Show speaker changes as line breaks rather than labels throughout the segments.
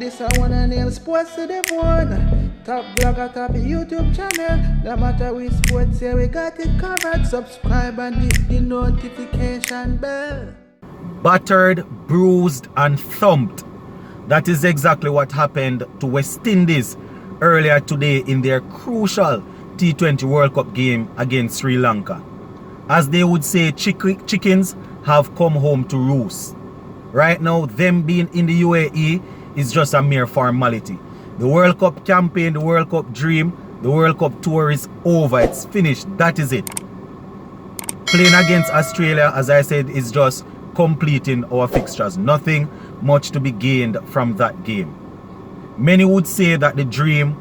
This I wanna nail sports to the bone. Top blogger, top YouTube channel. No matter which sports here, we got it covered. Subscribe and hit the notification bell.
Battered, bruised, and thumped. That is exactly what happened to West Indies earlier today in their crucial T20 World Cup game against Sri Lanka. As they would say, chickens have come home to roost. Right now, them being in the UAE is just a mere formality. The World Cup campaign, the World Cup dream, the World Cup tour is over. It's finished. That is it. Playing against Australia, as I said, is just completing our fixtures. Nothing much to be gained from that game. Many would say that the dream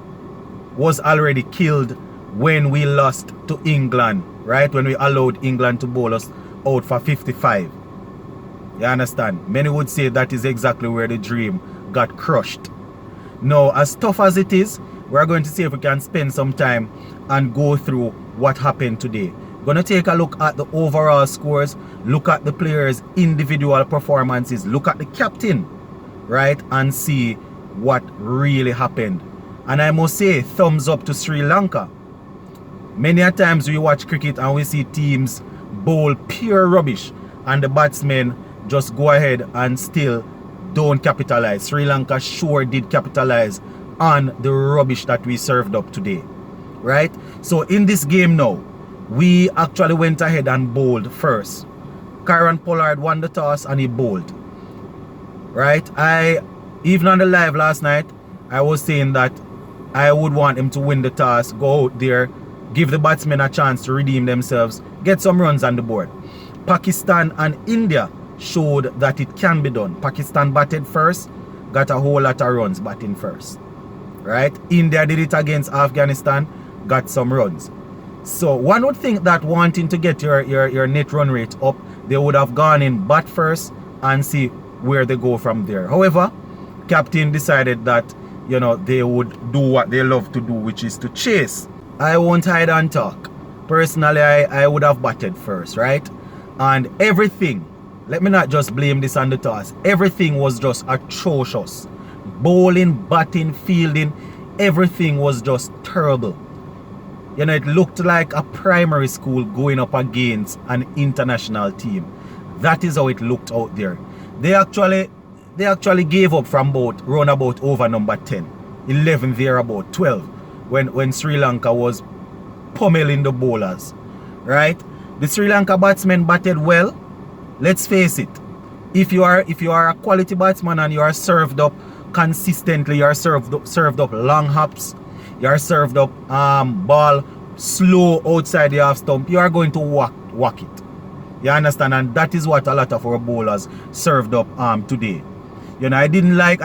was already killed when we lost to England, right? When we allowed England to bowl us out for 55. You understand? Many would say that is exactly where the dream got crushed. Now, as tough as it is, we're going to see if we can spend some time and go through what happened today. We're going to take a look at the overall scores, look at the players' individual performances, look at the captain, right? And see what really happened. And I must say, thumbs up to Sri Lanka. Many a times we watch cricket and we see teams bowl pure rubbish and the batsmen just go ahead and still don't capitalize. Sri Lanka sure did capitalize on the rubbish that we served up today, right? So in this game now, we actually went ahead and bowled first. Kieron Pollard won the toss and he bowled, right? Even on the live last night, I was saying that I would want him to win the toss, go out there, give the batsmen a chance to redeem themselves, get some runs on the board. Pakistan and India showed that it can be done. Pakistan batted first, got a whole lot of runs batting first, right? India did it against Afghanistan, got some runs. So one would think that wanting to get your net run rate up, they would have gone in bat first and see where they go from there. However, captain decided that, you know, they would do what they love to do, which is to chase. I won't hide and talk. Personally, I would have batted first, right? And everything, let me not just blame this on the toss, everything was just atrocious. Bowling, batting, fielding, everything was just terrible. You know, it looked like a primary school going up against an international team. That is how it looked out there. They actually gave up from round about over number 10. 11 there about 12 when Sri Lanka was pummeling the bowlers, right? The Sri Lanka batsmen batted well. Let's face it, if you are a quality batsman and you are served up consistently, you are served up long hops, you are served up ball slow outside the half stump, you are going to whack it. You understand? And that is what a lot of our bowlers served up today. You know, I didn't like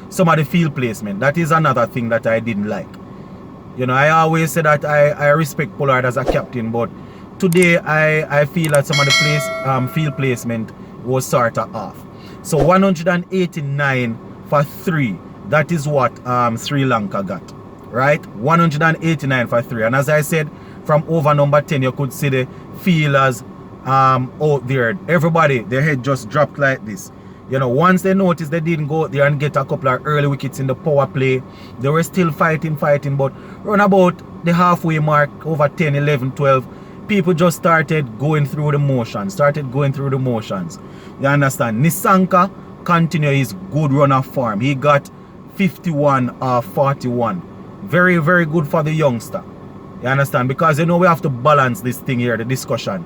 some of the field placement. That is another thing that I didn't like. You know, I always say that I respect Pollard as a captain, but today I feel that some of the field placement was sort of off. So 189 for 3. That is what Sri Lanka got, right? 189 for 3. And as I said, from over number 10, you could see the fielders out there. Everybody, their head just dropped like this. You know, once they noticed they didn't go out there and get a couple of early wickets in the power play, they were still fighting, but around about the halfway mark, over 10, 11, 12, people just started going through the motions, You understand? Nissanka continued his good run of form. He got 51 or 41. Very, very good for the youngster. You understand? Because, you know, we have to balance this thing here, the discussion.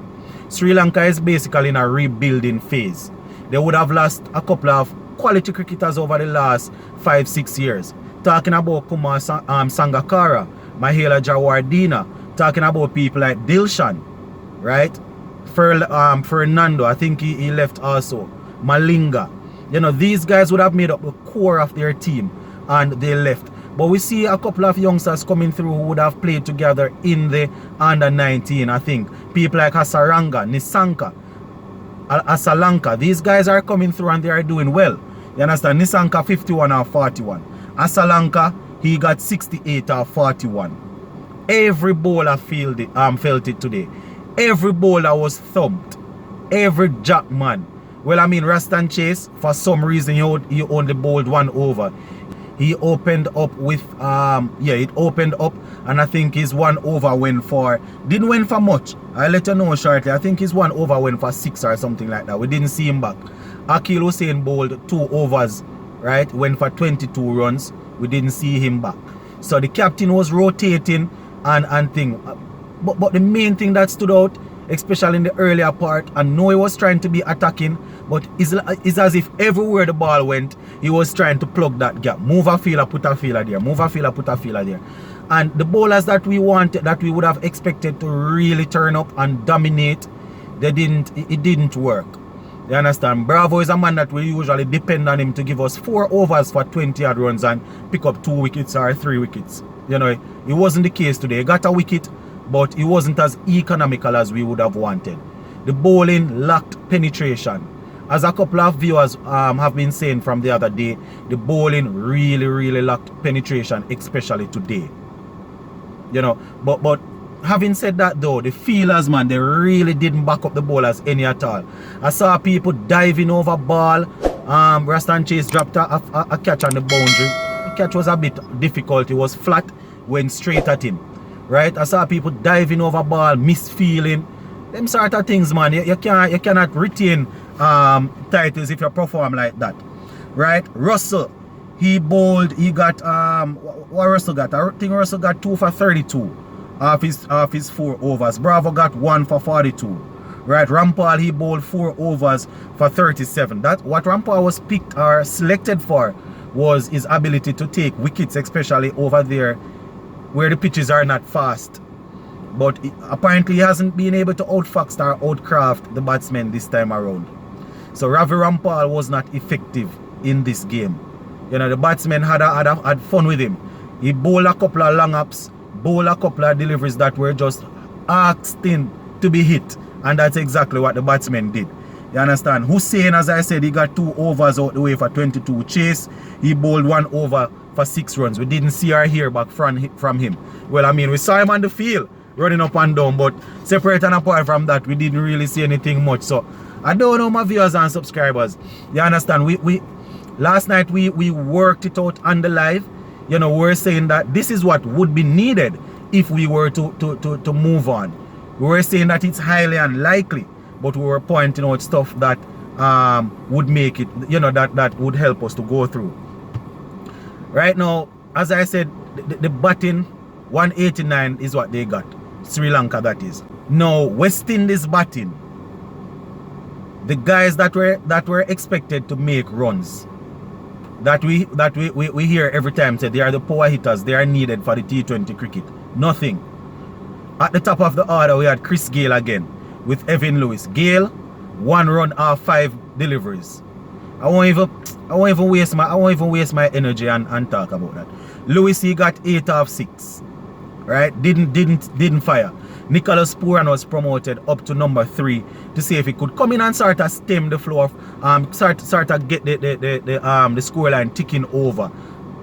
Sri Lanka is basically in a rebuilding phase. They would have lost a couple of quality cricketers over the last 5-6 years. Talking about Kumar Sangakkara, Mahela Jawardena, talking about people like Dilshan, right? Fernando, I think he left also. Malinga. You know, these guys would have made up the core of their team and they left. But we see a couple of youngsters coming through who would have played together in the under 19, I think. People like Hasaranga, Nissanka, Asalanka. These guys are coming through and they are doing well. You understand? Nissanka 51 or 41. Asalanka, he got 68 or 41. Every bowler felt it today. Every bowler was thumped. Every jackman Well, I mean, Rastan Chase, for some reason, he only bowled one over. He opened up with, it opened up, and I think his one over went for, didn't went for much. I'll let you know shortly. I think his one over went for 6 or something like that. We didn't see him back. Akil Hussain bowled 2 overs, right? Went for 22 runs. We didn't see him back. So the captain was rotating and thing. But the main thing that stood out, especially in the earlier part, I know he was trying to be attacking, but it's as if everywhere the ball went, he was trying to plug that gap. Move a fielder, put a fielder there. Move a fielder, put a fielder there. And the bowlers that we wanted, that we would have expected to really turn up and dominate, it didn't work. You understand? Bravo is a man that we usually depend on him to give us 4 overs for 20 odd runs and pick up 2 wickets or 3 wickets. You know, it wasn't the case today. He got a wicket, but it wasn't as economical as we would have wanted. The bowling lacked penetration. As a couple of viewers have been saying from the other day, the bowling really lacked penetration, especially today. You know, but having said that though, the fielders, man, they really didn't back up the bowlers any at all. I saw people diving over ball. Rastan Chase dropped a catch on the boundary. The catch was a bit difficult. It was flat, went straight at him. Right? I saw people diving over ball, misfeeling. Them sort of things, man. You cannot retain titles if you perform like that. Right? Russell, he bowled, he got what Russell got? I think Russell got 2 for 32 off his 4 overs. Bravo got 1 for 42. Right? Rampal, he bowled 4 overs for 37. That what Rampal was picked or selected for was his ability to take wickets, especially over there where the pitches are not fast. But apparently he hasn't been able to outfox or outcraft the batsmen this time around. So Ravi Rampal was not effective in this game. You know, the batsmen had fun with him. He bowled a couple of long ups, bowled a couple of deliveries that were just asked in to be hit. And that's exactly what the batsmen did. You understand? Hussain, as I said, he got 2 overs out the way for 22. Chase, he bowled 1 over for 6 runs. We didn't see or hear back from him. Well, I mean, we saw him on the field running up and down, but separate and apart from that, we didn't really see anything much. So I don't know, my viewers and subscribers. You understand? We last night we worked it out on the live. You know, we're saying that this is what would be needed if we were to move on. We were saying that it's highly unlikely, but we were pointing out stuff that would make it, you know, that would help us to go through. Right now, as I said, the batting 189 is what they got. Sri Lanka, that is. Now, West Indies batting, the guys that were expected to make runs, that we hear every time say they are the power hitters, they are needed for the T20 cricket. Nothing. At the top of the order, we had Chris Gayle again with Evan Lewis. Gayle, 1 run off 5 deliveries. I won't even waste my energy and talk about that. Lewis, he got 8 off 6. Right? Didn't fire. Nicholas Pooran was promoted up to number 3 to see if he could come in and sort of stem the flow of sort of get the scoreline ticking over.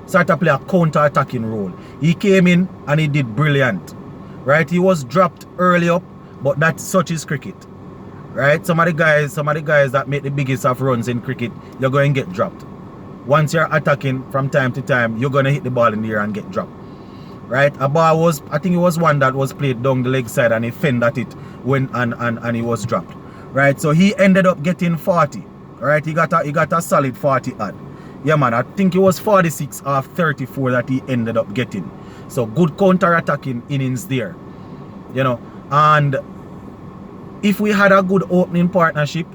Sort of play a counter-attacking role. He came in and he did brilliant. Right? He was dropped early up, but that's such is cricket. Right? Some of the guys that make the biggest of runs in cricket, you're going to get dropped. Once you're attacking from time to time, you're going to hit the ball in the air and get dropped. Right? A ball was, I think it was one that was played down the leg side and he fended at it when and he was dropped. Right? So he ended up getting 40. Right? He got a solid 40 odd. Yeah, man, I think it was 46 off 34 that he ended up getting. So good counter-attacking innings there. You know, and if we had a good opening partnership,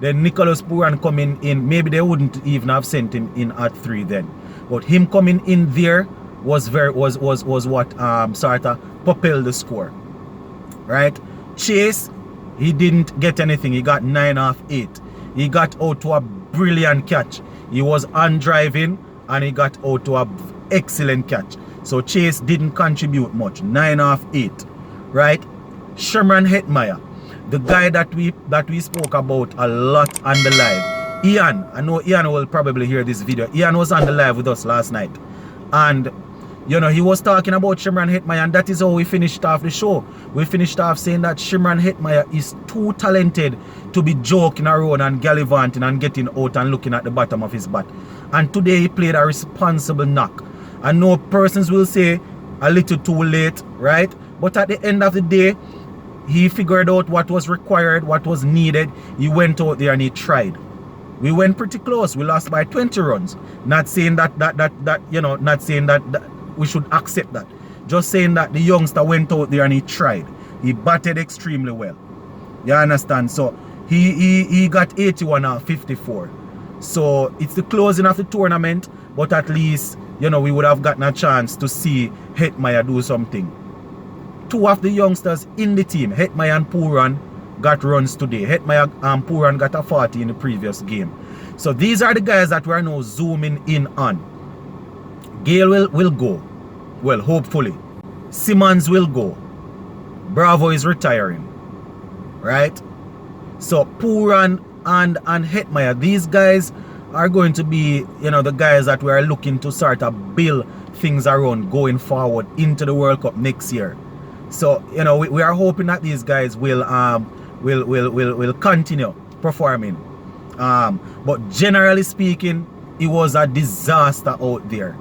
then Nicholas Pooran coming in, maybe they wouldn't even have sent him in at 3 then. But him coming in there was what sort of propelled the score. Right? Chase, he didn't get anything. He got 9 off 8. He got out to a brilliant catch. He was on driving and he got out to an excellent catch. So Chase didn't contribute much. 9 off 8. Right? Sherman Hetmeyer, the guy that we spoke about a lot on the live. Ian, I know Ian will probably hear this video. Ian was on the live with us last night. And You know, he was talking about Shimron Hetmyer, and that is how we finished off the show. We finished off saying that Shimron Hetmyer is too talented to be joking around and gallivanting and getting out and looking at the bottom of his bat. And today he played a responsible knock. I know persons will say a little too late, right? But at the end of the day, he figured out what was required, what was needed. He went out there and he tried. We went pretty close. We lost by 20 runs. Not saying that you know, not saying that we should accept that. Just saying that the youngster went out there and he tried. He batted extremely well. You understand? So he got 81 out of 54. So it's the closing of the tournament, but at least, you know, we would have gotten a chance to see Hetmyer do something. Two of the youngsters in the team, Hetmyer and Pooran, got runs today. Hetmyer and Pooran got a 40 in the previous game. So these are the guys that we are now zooming in on. Gale will go. Well, hopefully. Simmons will go. Bravo is retiring. Right? So Pooran and Hetmyer, these guys are going to be, you know, the guys that we are looking to sort of build things around going forward into the World Cup next year. So, you know, we are hoping that these guys will continue performing. But generally speaking, it was a disaster out there.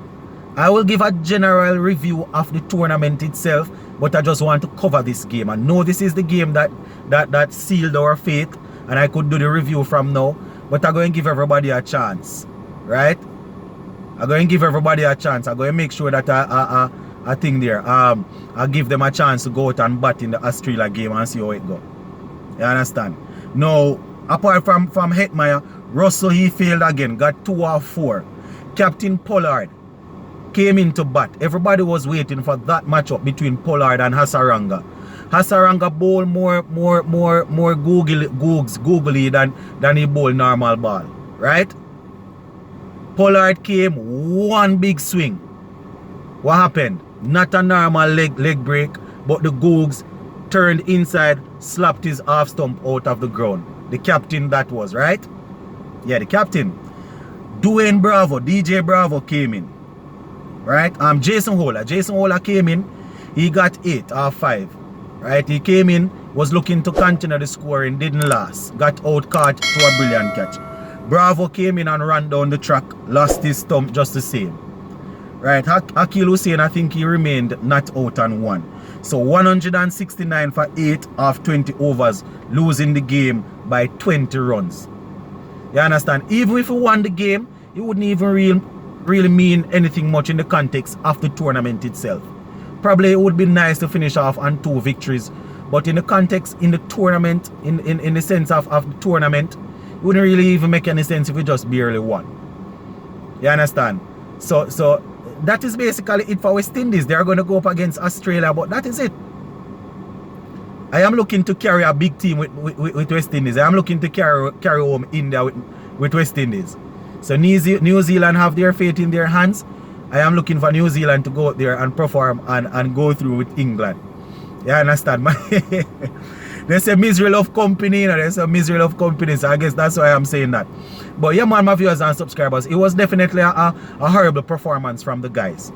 I will give a general review of the tournament itself, but I just want to cover this game. I know this is the game that sealed our fate, and I could do the review from now, but I'm going to give everybody a chance, right? I'm going to give everybody a chance. I'm going to make sure that I think there, I'll give them a chance to go out and bat in the Australia game and see how it goes. You understand? Now, apart from Hetmyer, Russell, he failed again, got 2 of 4. Captain Pollard came into bat. Everybody was waiting for that matchup between Pollard and Hasaranga. Hasaranga bowled more googly than he bowled normal ball, right? Pollard came, one big swing. What happened? Not a normal leg break, but the Googs turned inside, slapped his half stump out of the ground. The captain that was, right? Yeah, the captain. Dwayne Bravo, DJ Bravo came in. Right? Jason Holler came in. He got 8 or 5. Right? He came in, was looking to continue the scoring, didn't last. Got out caught to a brilliant catch. Bravo came in and ran down the track, lost his stump just the same. Right? Akil Hussain, I think he remained not out on 1. So 169 for 8 of 20 overs, losing the game by 20 runs. You understand? Even if we won the game, it wouldn't even really mean anything much in the context of the tournament itself. Probably it would be nice to finish off on 2 victories, but in the context, in the tournament, in the sense of the tournament, it wouldn't really even make any sense if we just barely won. You understand? So that is basically it for West Indies. They are going to go up against Australia, but that is it. I am looking to carry a big team with West Indies. I am looking to carry home India with West Indies. So New Zealand have their fate in their hands. I am looking for New Zealand to go out there and perform and go through with England. You understand? There's a misery of company, you know, there's a misery of company, so I guess that's why I'm saying that. But yeah, man, my viewers and subscribers, it was definitely a horrible performance from the guys.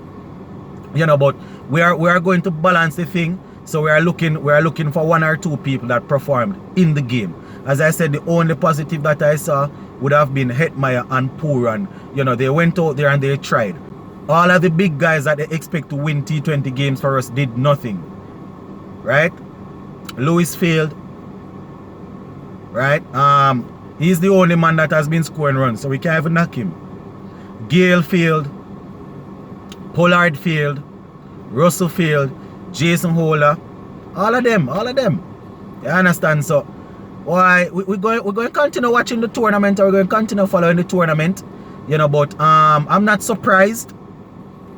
You know, but we are going to balance the thing. So we are looking for 1 or 2 people that performed in the game. As I said, the only positive that I saw would have been Hetmyer and Pooran. You know, they went out there and they tried. All of the big guys that they expect to win T20 games for us did nothing. Right? Lewis failed. Right? He's the only man that has been scoring runs, so we can't even knock him. Gale failed. Pollard failed. Russell failed. Jason Holler. All of them. You understand? So why we're going to continue watching the tournament, or we're going to continue following the tournament, you know, but I'm not surprised.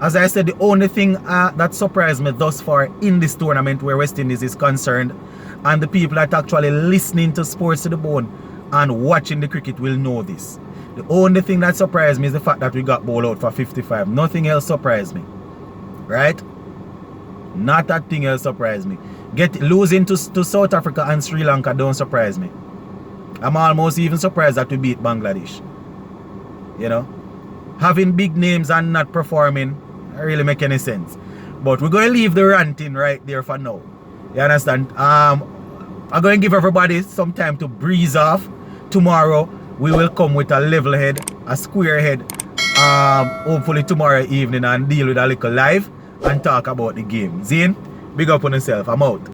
As I said, the only thing that surprised me thus far in this tournament where West Indies is concerned, and the people that actually listening to Sports to the Bone and watching the cricket will know this. The only thing that surprised me is the fact that we got bowled out for 55. Nothing else surprised me. Right? Not that thing else surprised me. Losing to South Africa and Sri Lanka don't surprise me. I'm almost even surprised that we beat Bangladesh. You know? Having big names and not performing, really make any sense. But we're going to leave the ranting right there for now. You understand? I'm going to give everybody some time to breeze off. Tomorrow, we will come with a level head, a square head, hopefully tomorrow evening, and deal with a little live and talk about the game. Zane, big up on yourself. I'm out.